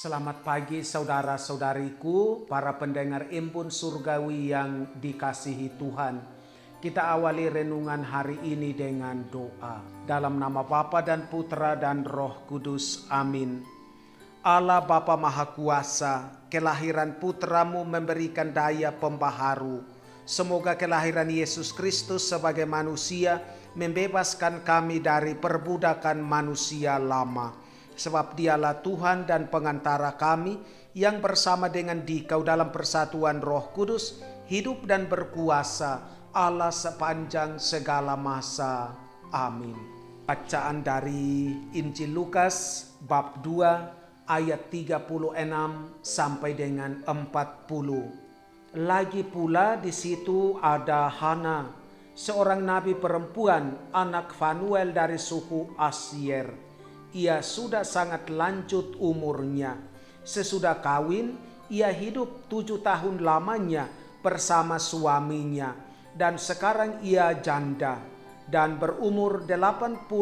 Selamat pagi saudara-saudariku, para pendengar Embun Surgawi yang dikasihi Tuhan. Kita awali renungan hari ini dengan doa. Dalam nama Bapa dan Putra dan Roh Kudus. Amin. Allah Bapa Maha Kuasa, kelahiran Putramu memberikan daya pembaharu. Semoga kelahiran Yesus Kristus sebagai manusia membebaskan kami dari perbudakan manusia lama. Sebab dialah Tuhan dan pengantara kami yang bersama dengan Dikau dalam persatuan Roh Kudus, hidup dan berkuasa Allah sepanjang segala masa. Amin. Bacaan dari Injil Lukas bab 2 ayat 36 sampai dengan 40. Lagi pula di situ ada Hana, seorang nabi perempuan, anak Fanuel dari suku Asyer. Ia sudah sangat lanjut umurnya. Sesudah kawin, ia hidup 7 tahun lamanya bersama suaminya. Dan sekarang ia janda dan berumur 84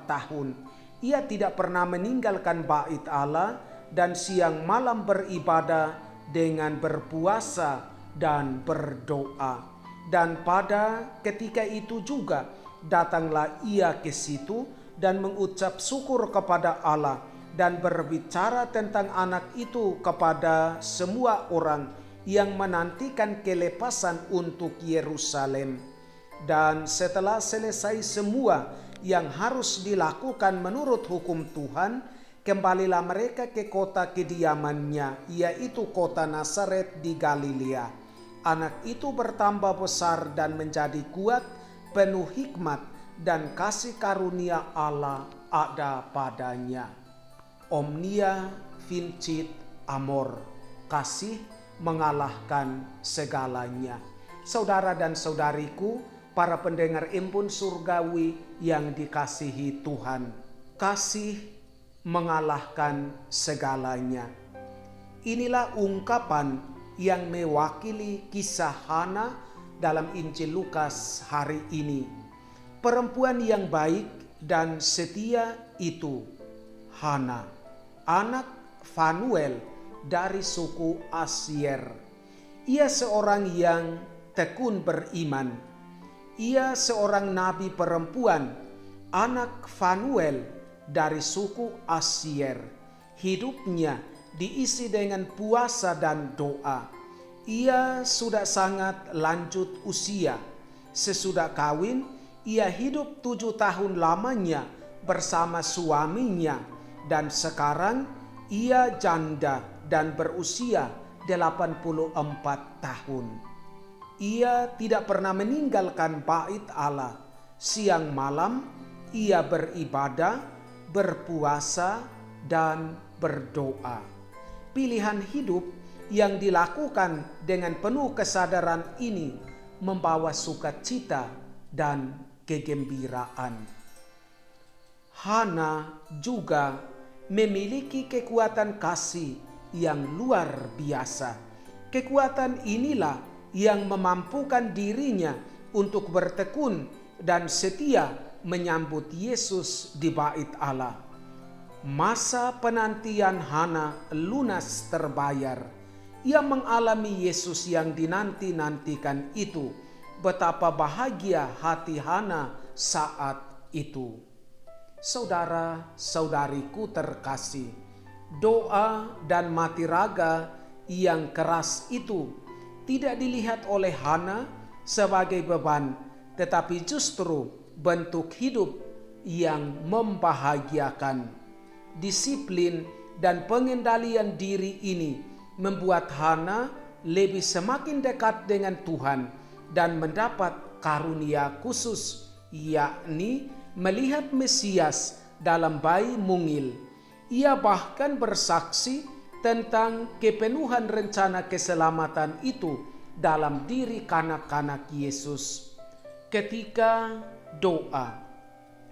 tahun. Ia tidak pernah meninggalkan bait Allah dan siang malam beribadah dengan berpuasa dan berdoa. Dan pada ketika itu juga datanglah ia ke situ dan mengucap syukur kepada Allah dan berbicara tentang anak itu kepada semua orang yang menantikan kelepasan untuk Yerusalem. Dan setelah selesai semua yang harus dilakukan menurut hukum Tuhan, kembalilah mereka ke kota kediamannya, yaitu kota Nazaret di Galilea. Anak itu bertambah besar dan menjadi kuat, penuh hikmat, dan kasih karunia Allah ada padanya. Omnia vincit amor, kasih mengalahkan segalanya. Saudara dan saudariku, para pendengar Embun Surgawi yang dikasihi Tuhan, kasih mengalahkan segalanya. Inilah ungkapan yang mewakili kisah Hana dalam Injil Lukas hari ini. Perempuan yang baik dan setia itu Hana, anak Fanuel dari suku Asyer. Ia seorang yang tekun beriman. Ia seorang nabi perempuan, anak Fanuel dari suku Asyer. Hidupnya diisi dengan puasa dan doa. Ia sudah sangat lanjut usia. Sesudah kawin, ia hidup 7 tahun lamanya bersama suaminya dan sekarang ia janda dan berusia 84 tahun. Ia tidak pernah meninggalkan bait Allah. Siang malam ia beribadah, berpuasa dan berdoa. Pilihan hidup yang dilakukan dengan penuh kesadaran ini membawa sukacita dan kegembiraan. Hana juga memiliki kekuatan kasih yang luar biasa. Kekuatan inilah yang memampukan dirinya untuk bertekun dan setia menyambut Yesus di bait Allah. Masa penantian Hana lunas terbayar. Ia mengalami Yesus yang dinanti-nantikan itu. Betapa bahagia hati Hana saat itu. Saudara-saudariku terkasih, doa dan mati raga yang keras itu tidak dilihat oleh Hana sebagai beban, tetapi justru bentuk hidup yang membahagiakan. Disiplin dan pengendalian diri ini membuat Hana lebih semakin dekat dengan Tuhan dan mendapat karunia khusus, yakni melihat Mesias dalam bayi mungil. Ia bahkan bersaksi tentang kepenuhan rencana keselamatan itu dalam diri kanak-kanak Yesus. Ketika doa,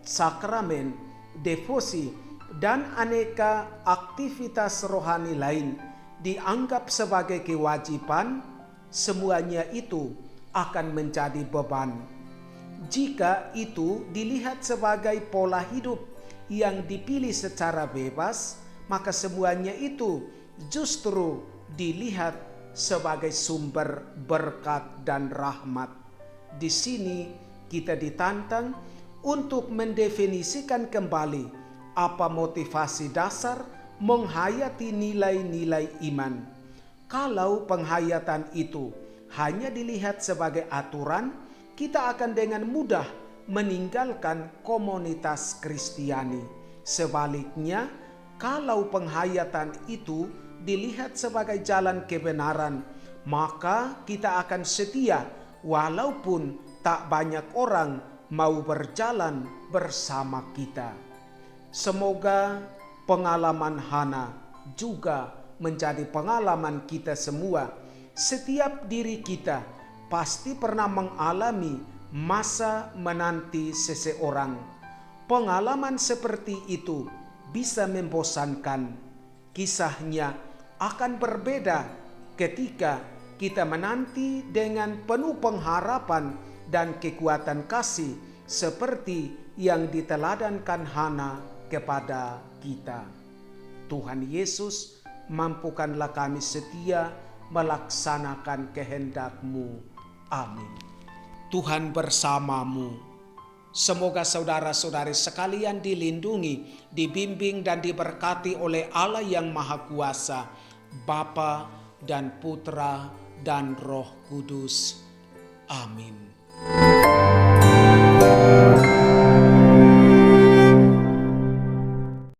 sakramen, devosi, dan aneka aktivitas rohani lain dianggap sebagai kewajiban, semuanya itu akan menjadi beban. Jika itu dilihat sebagai pola hidup yang dipilih secara bebas, maka semuanya itu justru dilihat sebagai sumber berkat dan rahmat. Di sini kita ditantang untuk mendefinisikan kembali apa motivasi dasar menghayati nilai-nilai iman. Kalau penghayatan itu hanya dilihat sebagai aturan, kita akan dengan mudah meninggalkan komunitas Kristiani. Sebaliknya, kalau penghayatan itu dilihat sebagai jalan kebenaran, maka kita akan setia walaupun tak banyak orang mau berjalan bersama kita. Semoga pengalaman Hana juga menjadi pengalaman kita semua. Setiap diri kita pasti pernah mengalami masa menanti seseorang. Pengalaman seperti itu bisa membosankan. Kisahnya akan berbeda ketika kita menanti dengan penuh pengharapan dan kekuatan kasih seperti yang diteladankan Hana kepada kita. Tuhan Yesus, mampukanlah kami setia melaksanakan kehendak-Mu. Amin. Tuhan bersamamu. Semoga saudara-saudari sekalian dilindungi, dibimbing dan diberkati oleh Allah yang Maha Kuasa, Bapa dan Putra dan Roh Kudus. Amin.